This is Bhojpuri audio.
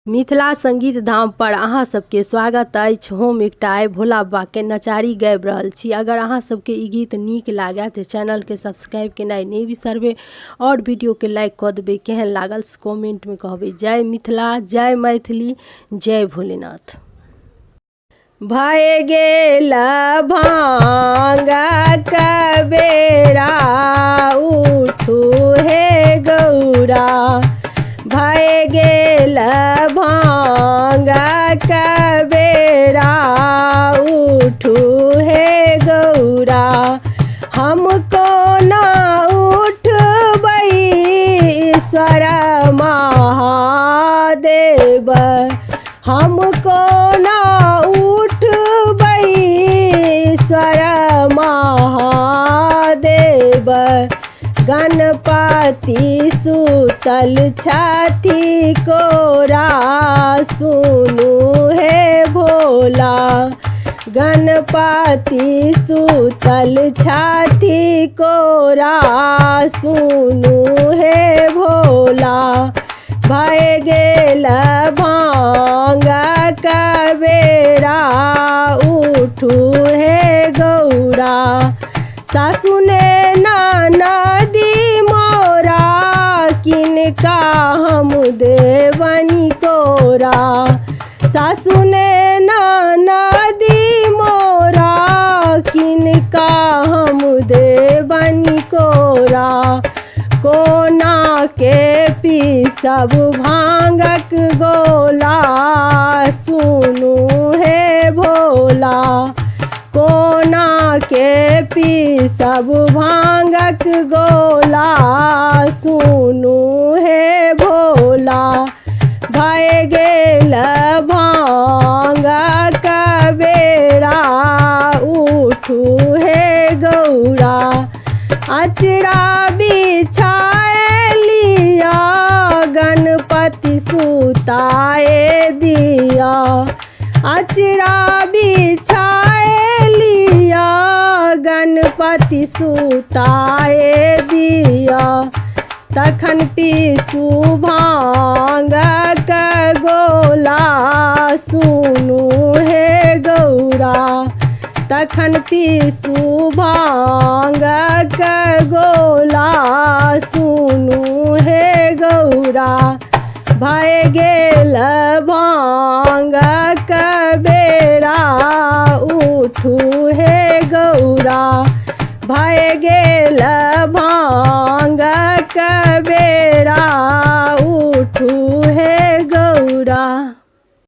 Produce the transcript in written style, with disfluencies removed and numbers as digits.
मिथिला संगीत धाम पर अहाँ सबके स्वागत अछि। हम एकटा आइ भोला बाबा के नचारी गाबि रहल छी। अगर अहाँ सबके ई गीत नीक लागे तो चैनल के सब्सक्राइब केनाइ नहीं बिसरबे और वीडियो के लाइक कर देबे। केहन लागल कमेंट में कहबे। जय मिथिला, जय मैथिली, जय भोलेनाथ। भय गेल भांगा का बेरा, उठू हे गौरा। भय गेल भांगा का बेरा, उठू हे गौरा। हमको ना उठबै ईश्वर महादेव, हमको ना उठबै ईश्वर महादेव। गणपति सुतल छाती कोरा, सुनू हे भोला। गणपति सुतल छाती कोरा, सुनू हे भोला। भय गेल भांगा का बेरा, उठू हे गौरा। सासु ने नदी मोरा, किनका हम देवनी कोरा। सासु ने नदी मोरा, किनका हम देवनी कोरा। कोना के पीसब भांगक गोला, सुनू हे भोला। कोना के पीसब भांगक गोला, सुनू हे भोला। भय गेल भांगा का बेरा, उठू हे गौरा। अचरा बिछाए लिया, गणपति सुताए दिया। अचरा बिछाए लिया, गणपति सुताए दिया। तखन पीसू भांग का गोला, सुनू हे गौरा। तखन पीसू भांग का गोला, सुनू हे गौरा। भय गेल भांगा का बेरा, उठू हे गौरा। भय गेल भांगा का बेरा,